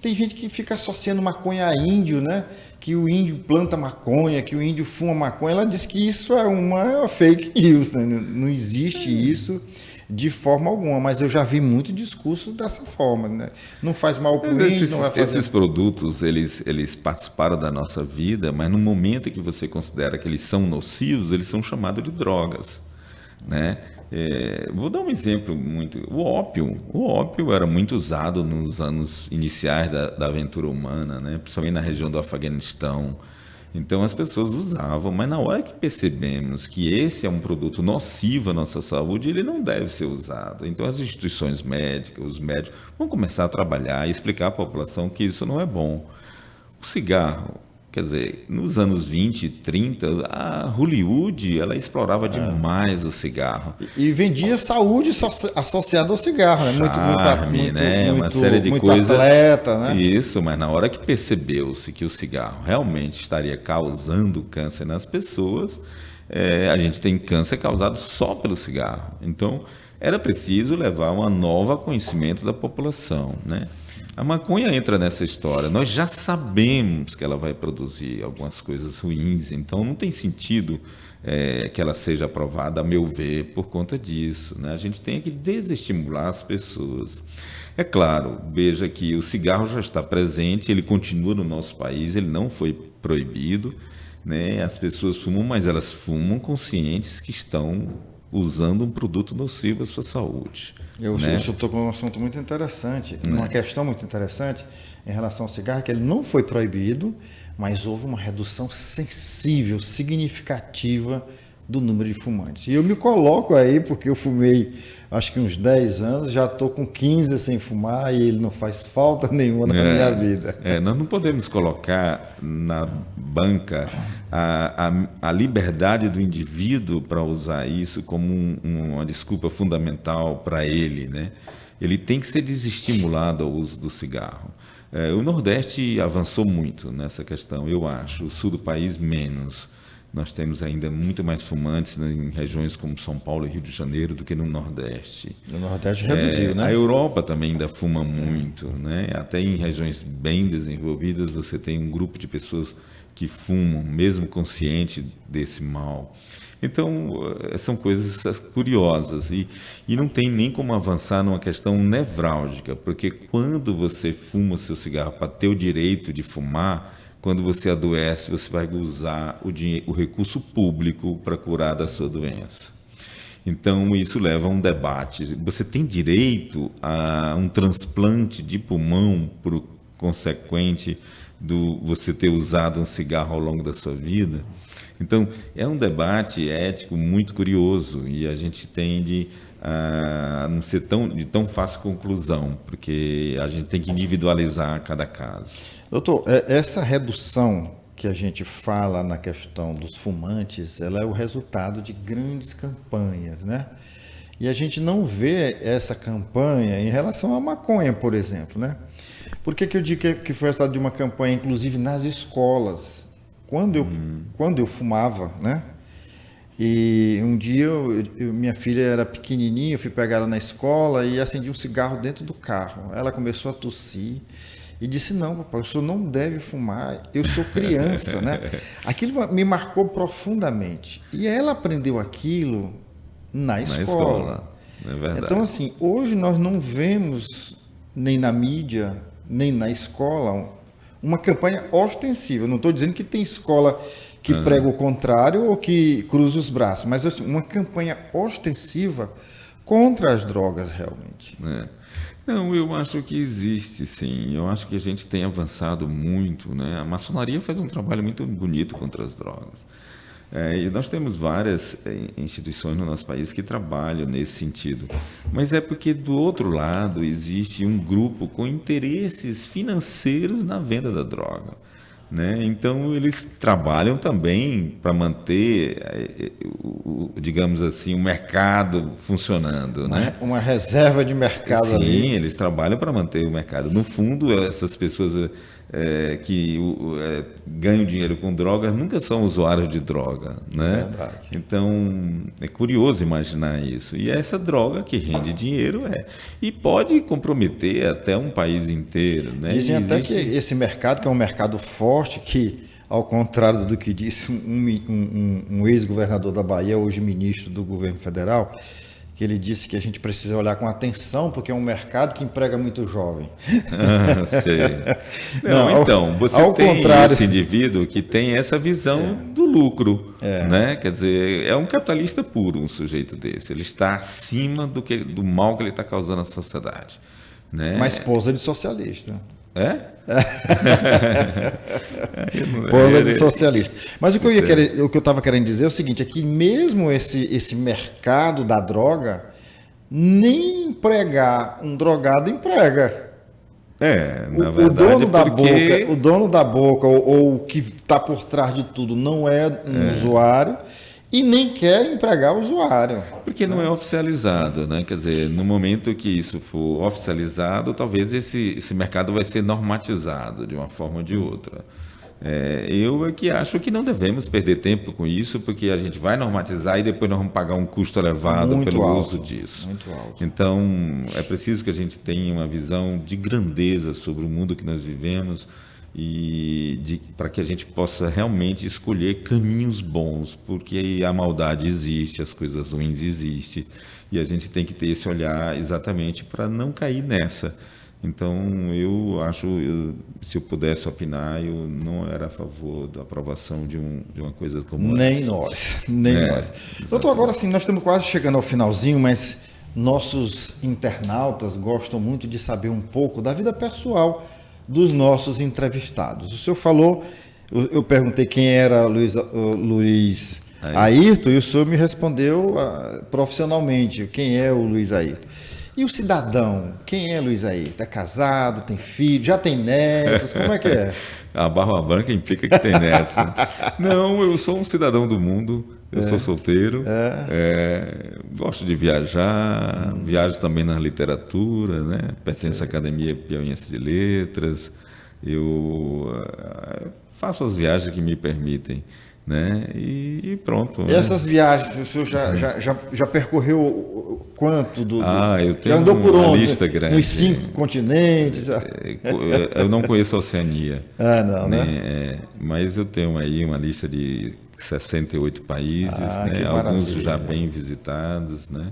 Speaker 1: tem gente que fica associando maconha a índio, né? Que o índio planta maconha, que o índio fuma maconha. Ela diz que isso é uma fake news, né? Não existe isso de forma alguma, mas eu já vi muito discurso dessa forma, né? Não faz mal para o índio, não vai fazer...
Speaker 2: Esses produtos, eles participaram da nossa vida, mas no momento em que você considera que eles são nocivos, eles são chamados de drogas, né? Vou dar um exemplo muito. O ópio era muito usado nos anos iniciais da aventura humana, né? Principalmente na região do Afeganistão. Então as pessoas usavam, mas na hora que percebemos que esse é um produto nocivo à nossa saúde, ele não deve ser usado. Então as instituições médicas, os médicos, vão começar a trabalhar e explicar à população que isso não é bom. O cigarro, quer dizer, nos anos 20 e 30, a Hollywood ela explorava demais o cigarro.
Speaker 1: E vendia saúde associada ao cigarro, né?
Speaker 2: Charme, né? Uma série de
Speaker 1: muito
Speaker 2: coisas.
Speaker 1: atleta, né?
Speaker 2: Isso, mas na hora que percebeu-se que o cigarro realmente estaria causando câncer nas pessoas, a gente tem câncer causado só pelo cigarro. Então, era preciso levar um novo conhecimento da população, né? A maconha entra nessa história. Nós já sabemos que ela vai produzir algumas coisas ruins, então não tem sentido que ela seja aprovada, a meu ver, por conta disso, né? A gente tem que desestimular as pessoas. É claro, veja que o cigarro já está presente, ele continua no nosso país, ele não foi proibido, né? As pessoas fumam, mas elas fumam conscientes que estão usando um produto nocivo à sua saúde.
Speaker 1: Eu estou com um assunto muito interessante, uma questão muito interessante em relação ao cigarro, que ele não foi proibido, mas houve uma redução sensível, significativa do número de fumantes. E eu me coloco aí, porque eu fumei acho que uns 10 anos, já estou com 15 sem fumar e ele não faz falta nenhuma na minha vida.
Speaker 2: Nós não podemos colocar na banca a liberdade do indivíduo para usar isso como uma desculpa fundamental para ele, né? Ele tem que ser desestimulado ao uso do cigarro. O Nordeste avançou muito nessa questão, eu acho. O sul do país, menos. Nós temos ainda muito mais fumantes em regiões como São Paulo e Rio de Janeiro do que no Nordeste.
Speaker 1: O Nordeste reduziu, né?
Speaker 2: A Europa também ainda fuma muito, né? Até em regiões bem desenvolvidas você tem um grupo de pessoas que fumam, mesmo consciente desse mal. Então, são coisas curiosas e não tem nem como avançar numa questão nevrálgica, porque quando você fuma o seu cigarro para ter o direito de fumar, quando você adoece, você vai usar o recurso público para curar da sua doença. Então, isso leva a um debate. Você tem direito a um transplante de pulmão por consequente do você ter usado um cigarro ao longo da sua vida? Então, é um debate ético muito curioso e a gente tende a não ser de tão fácil conclusão, porque a gente tem que individualizar cada caso.
Speaker 1: Doutor, essa redução que a gente fala na questão dos fumantes, ela é o resultado de grandes campanhas, né? E a gente não vê essa campanha em relação à maconha, por exemplo, né? Por que eu digo que foi resultado de uma campanha, inclusive nas escolas? Quando eu fumava, né? E um dia minha filha era pequenininha, eu fui pegar ela na escola e acendi um cigarro dentro do carro. Ela começou a tossir e disse: "Não, papai, o senhor não deve fumar, eu sou criança", né? Aquilo me marcou profundamente. E ela aprendeu aquilo na escola.
Speaker 2: É verdade.
Speaker 1: Então, assim, hoje nós não vemos, nem na mídia, nem na escola, uma campanha ostensiva. Eu não estou dizendo que tem escola que prega o contrário ou que cruza os braços, mas assim, uma campanha ostensiva contra as drogas, realmente.
Speaker 2: Não, eu acho que existe, sim. Eu acho que a gente tem avançado muito, né? A maçonaria faz um trabalho muito bonito contra as drogas. E nós temos várias instituições no nosso país que trabalham nesse sentido. Mas é porque, do outro lado, existe um grupo com interesses financeiros na venda da droga, né? Então, eles trabalham também para manter, digamos assim, o mercado funcionando, né?
Speaker 1: Uma reserva de mercado.
Speaker 2: Sim,
Speaker 1: ali.
Speaker 2: Eles trabalham para manter o mercado. No fundo, essas pessoas que ganham dinheiro com drogas nunca são usuários de droga, né?
Speaker 1: Verdade.
Speaker 2: Então, é curioso imaginar isso. E essa droga que rende dinheiro e pode comprometer até um país inteiro, né?
Speaker 1: Dizem até que esse mercado, que é um mercado forte, que, ao contrário do que disse um ex-governador da Bahia, hoje ministro do governo federal, que ele disse que a gente precisa olhar com atenção, porque é um mercado que emprega muito jovem.
Speaker 2: Sei. Não, então, você tem esse indivíduo que tem essa visão do lucro, né? Quer dizer, é um capitalista puro, um sujeito desse. Ele está acima do mal que ele está causando à sociedade, né?
Speaker 1: Uma esposa de socialista.
Speaker 2: É?
Speaker 1: Posa de socialista. Mas o que eu estava querendo dizer é o seguinte, é que mesmo esse mercado da droga, nem empregar um drogado emprega.
Speaker 2: Na verdade,
Speaker 1: O dono da boca ou o que está por trás de tudo não é um usuário e nem quer empregar o usuário.
Speaker 2: Porque não é oficializado, né? Quer dizer, no momento que isso for oficializado, talvez esse mercado vai ser normatizado de uma forma ou de outra. Eu é que acho que não devemos perder tempo com isso, porque a gente vai normatizar e depois nós vamos pagar um custo elevado
Speaker 1: Muito
Speaker 2: pelo
Speaker 1: alto,
Speaker 2: uso disso.
Speaker 1: muito alto.
Speaker 2: Então, é preciso que a gente tenha uma visão de grandeza sobre o mundo que nós vivemos e para que a gente possa realmente escolher caminhos bons, porque a maldade existe, as coisas ruins existem, e a gente tem que ter esse olhar exatamente para não cair nessa. Então, eu acho, se eu pudesse opinar, eu não era a favor da aprovação de uma coisa como
Speaker 1: Nem
Speaker 2: essa.
Speaker 1: nós, nem nós. Doutor, agora sim, nós estamos quase chegando ao finalzinho, mas nossos internautas gostam muito de saber um pouco da vida pessoal dos nossos entrevistados. O senhor falou, eu perguntei quem era Luiz Ayrton, e o senhor me respondeu profissionalmente, quem é o Luiz Ayrton. E o cidadão, quem é Luiz Ayrton? É casado, tem filho, já tem netos, como é que é?
Speaker 2: A barba branca implica que tem netos. Né? Não, eu sou um cidadão do mundo, eu sou solteiro, gosto de viajar, viajo também na literatura, né? Pertenço à Academia Piauiense de Letras, eu faço as viagens que me permitem. Né? E pronto.
Speaker 1: E essas viagens, o senhor já percorreu quanto
Speaker 2: eu tenho
Speaker 1: já andou por
Speaker 2: uma
Speaker 1: onde?
Speaker 2: lista grande.
Speaker 1: Nos 5 continentes?
Speaker 2: Eu não conheço a Oceania.
Speaker 1: Não, né?
Speaker 2: Mas eu tenho aí uma lista de 68 países, né? Alguns já bem visitados, né?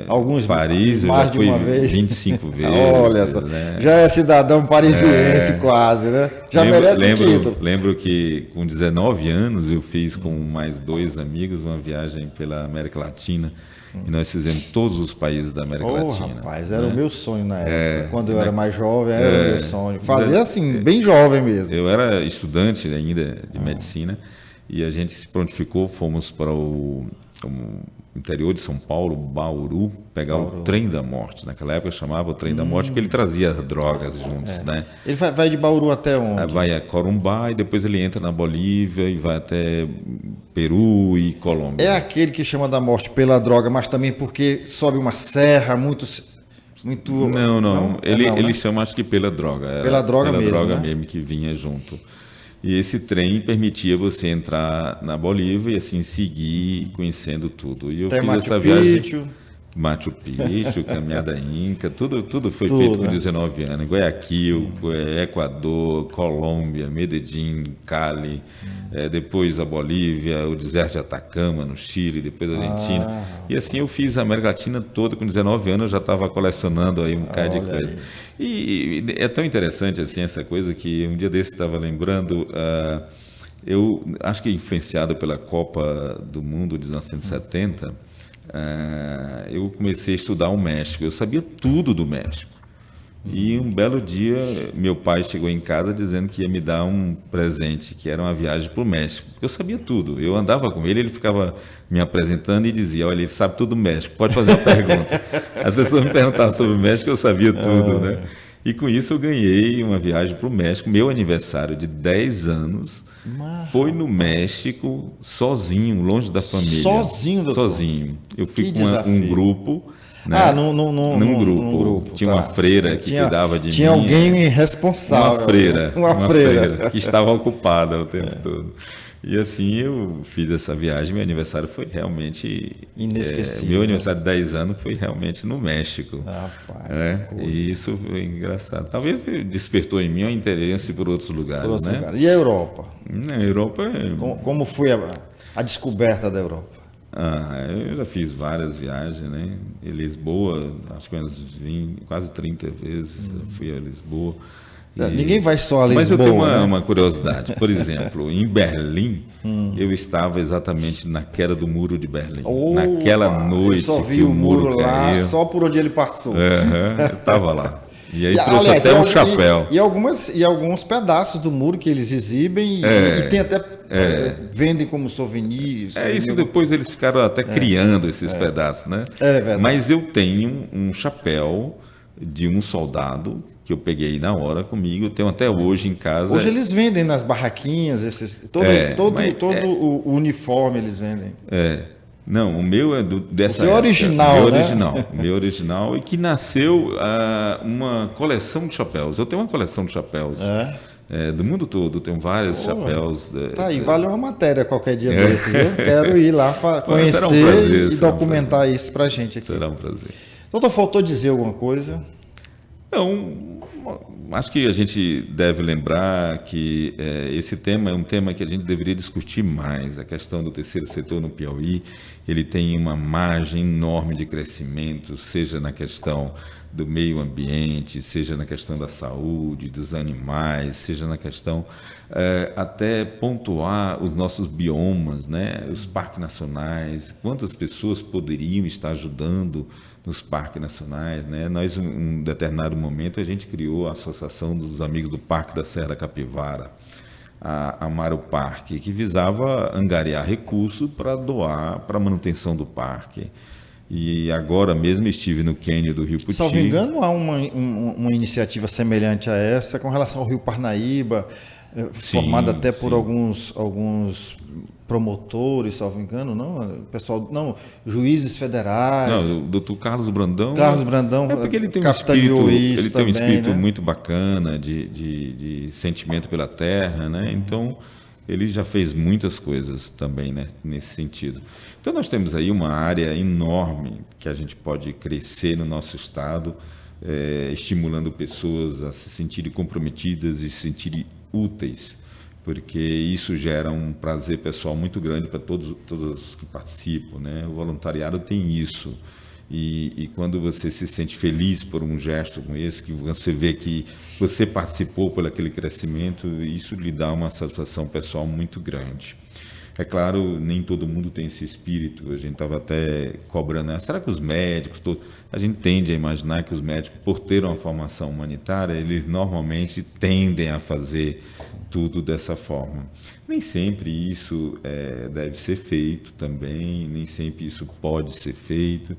Speaker 1: Alguns
Speaker 2: Paris, eu já fui 25 vezes.
Speaker 1: Olha só,
Speaker 2: né?
Speaker 1: já é cidadão parisiense quase, né? Já merece o título.
Speaker 2: Lembro que com 19 anos eu fiz com mais 2 amigos uma viagem pela América Latina e nós fizemos todos os países da América Latina.
Speaker 1: Rapaz, era o meu sonho na época. Quando eu era mais jovem, era o meu sonho. Fazia assim, bem jovem mesmo.
Speaker 2: Eu era estudante ainda de medicina e a gente se prontificou, fomos para o interior de São Paulo, Bauru, pegar o trem da morte. Naquela época chamava o trem da morte porque ele trazia drogas juntos, né?
Speaker 1: Ele vai de Bauru até onde?
Speaker 2: Vai a Corumbá e depois ele entra na Bolívia e vai até Peru e Colômbia.
Speaker 1: É aquele que chama da morte pela droga, mas também porque sobe uma serra muito...
Speaker 2: Não. Ele chama, acho que pela droga.
Speaker 1: Pela droga mesmo,
Speaker 2: droga
Speaker 1: né?
Speaker 2: mesmo que vinha junto. E esse trem permitia você entrar na Bolívia e assim seguir conhecendo tudo. E eu fiz essa viagem. Machu Picchu, Caminhada Inca, tudo foi feito com 19 anos. Guayaquil, Equador, Colômbia, Medellín, Cali, depois a Bolívia, o deserto de Atacama, no Chile, depois a Argentina. E assim eu fiz a América Latina toda, com 19 anos eu já estava colecionando aí um bocado de coisa. E é tão interessante assim essa coisa que um dia desse estava lembrando, eu acho que influenciado pela Copa do Mundo de 1970, eu comecei a estudar o México. Eu sabia tudo do México. E um belo dia, meu pai chegou em casa dizendo que ia me dar um presente, que era uma viagem para o México. Eu sabia tudo. Eu andava com ele, ele ficava me apresentando e dizia, olha, ele sabe tudo do México, pode fazer uma pergunta. As pessoas me perguntavam sobre o México, eu sabia tudo, né? E com isso eu ganhei uma viagem para o México. Meu aniversário de 10 anos foi no México, sozinho, longe da família.
Speaker 1: Sozinho, doutor?
Speaker 2: Sozinho. Eu fui com um grupo... Né?
Speaker 1: Num grupo.
Speaker 2: Tinha uma freira que cuidava de mim.
Speaker 1: Tinha alguém responsável.
Speaker 2: Uma freira que estava ocupada o tempo todo. E assim eu fiz essa viagem. Meu aniversário foi realmente
Speaker 1: inesquecível.
Speaker 2: Meu aniversário de 10 anos foi realmente no México.
Speaker 1: Rapaz,
Speaker 2: e isso foi engraçado. Talvez despertou em mim um interesse por outros lugares.
Speaker 1: E a Europa?
Speaker 2: Na Europa
Speaker 1: como foi a descoberta da Europa?
Speaker 2: Eu já fiz várias viagens, né? Em Lisboa, acho que quase 30 vezes eu fui a Lisboa.
Speaker 1: Ninguém vai só a Lisboa.
Speaker 2: Mas eu tenho
Speaker 1: né?
Speaker 2: uma curiosidade. Por exemplo, em Berlim, eu estava exatamente na queda do muro de Berlim. Naquela noite
Speaker 1: eu só vi
Speaker 2: que o
Speaker 1: muro
Speaker 2: muro
Speaker 1: lá,
Speaker 2: caiu.
Speaker 1: só por onde ele passou.
Speaker 2: Eu estava lá. E aí trouxe até um chapéu.
Speaker 1: E alguns pedaços do muro que eles exibem e tem até vendem como souvenirs.
Speaker 2: Isso depois eles ficaram até criando esses pedaços, né?
Speaker 1: É verdade.
Speaker 2: Mas eu tenho um chapéu de um soldado que eu peguei na hora comigo, eu tenho até hoje em casa.
Speaker 1: Hoje eles vendem nas barraquinhas, o uniforme eles vendem.
Speaker 2: Não, o meu é dessa
Speaker 1: época. Original, né?
Speaker 2: O meu original, e que nasceu uma coleção de chapéus. Eu tenho uma coleção de chapéus do mundo todo, tenho vários chapéus.
Speaker 1: Tá aí, vale uma matéria qualquer dia desse, viu? Quero ir lá conhecer e documentar isso pra gente aqui.
Speaker 2: Será um prazer.
Speaker 1: Doutor, faltou dizer alguma coisa?
Speaker 2: Não, acho que a gente deve lembrar que esse tema é um tema que a gente deveria discutir mais. A questão do terceiro setor no Piauí, ele tem uma margem enorme de crescimento, seja na questão do meio ambiente, seja na questão da saúde, dos animais, seja na questão até pontuar os nossos biomas, né? Os parques nacionais, quantas pessoas poderiam estar ajudando nos parques nacionais, né? Nós, em um determinado momento, a gente criou a Associação dos Amigos do Parque da Serra da Capivara, a Amaro Parque, que visava angariar recursos para doar para a manutenção do parque. E agora mesmo estive no cânion do Rio Puti.
Speaker 1: Salvo engano, há uma iniciativa semelhante a essa com relação ao Rio Parnaíba, formada até por alguns promotores, salvo engano, não, pessoal, não, juízes federais.
Speaker 2: Não, o doutor Carlos Brandão.
Speaker 1: Carlos Brandão,
Speaker 2: porque ele tem um espírito muito bacana de sentimento pela terra, né? Então ele já fez muitas coisas também, né, nesse sentido. Então nós temos aí uma área enorme que a gente pode crescer no nosso estado, estimulando pessoas a se sentirem comprometidas e se sentirem úteis, porque isso gera um prazer pessoal muito grande para todos os que participam, né? O voluntariado tem isso. E quando você se sente feliz por um gesto como esse, que você vê que você participou por aquele crescimento, isso lhe dá uma satisfação pessoal muito grande. É claro, nem todo mundo tem esse espírito. A gente estava até cobrando, né? Será que os médicos, a gente tende a imaginar que os médicos, por ter uma formação humanitária, eles normalmente tendem a fazer tudo dessa forma. Nem sempre isso deve ser feito também, nem sempre isso pode ser feito.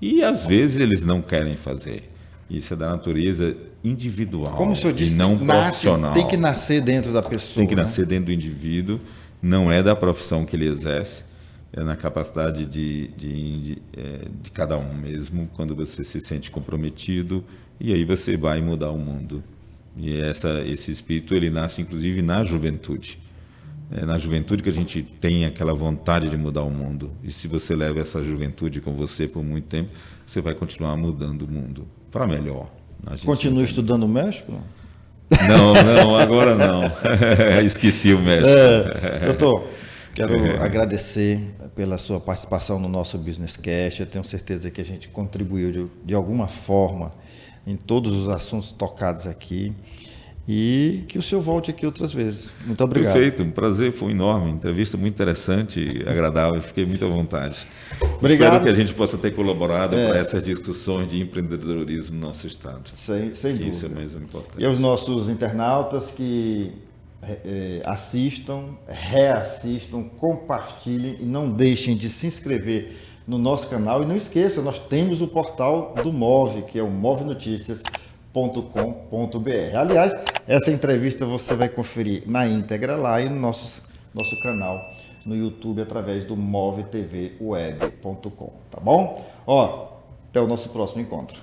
Speaker 2: E às vezes eles não querem fazer. Isso é da natureza individual.
Speaker 1: Como o senhor disse,
Speaker 2: e não profissional.
Speaker 1: Tem que nascer dentro da pessoa.
Speaker 2: Tem que nascer dentro do indivíduo. Não é da profissão que ele exerce, é na capacidade de cada um mesmo, quando você se sente comprometido, e aí você vai mudar o mundo. E esse espírito, ele nasce inclusive na juventude. É na juventude que a gente tem aquela vontade de mudar o mundo. E se você leva essa juventude com você por muito tempo, você vai continuar mudando o mundo para melhor.
Speaker 1: Continua estudando México?
Speaker 2: Não, agora não. Esqueci o México.
Speaker 1: Doutor, quero agradecer pela sua participação no nosso Business Cast. Eu tenho certeza que a gente contribuiu de alguma forma em todos os assuntos tocados aqui. E que o senhor volte aqui outras vezes. Muito obrigado.
Speaker 2: Perfeito, um prazer, foi enorme. Entrevista muito interessante, agradável, fiquei muito à vontade.
Speaker 1: Obrigado.
Speaker 2: Espero que a gente possa ter colaborado para essas discussões de empreendedorismo no nosso estado.
Speaker 1: Sem dúvida.
Speaker 2: Isso é mais importante.
Speaker 1: E aos nossos internautas que assistam, reassistam, compartilhem e não deixem de se inscrever no nosso canal. E não esqueça, nós temos o portal do MOVE, que é o movenoticias.com.br. Aliás, essa entrevista você vai conferir na íntegra lá e no nosso canal no YouTube através do movetvweb.com, tá bom? Até o nosso próximo encontro.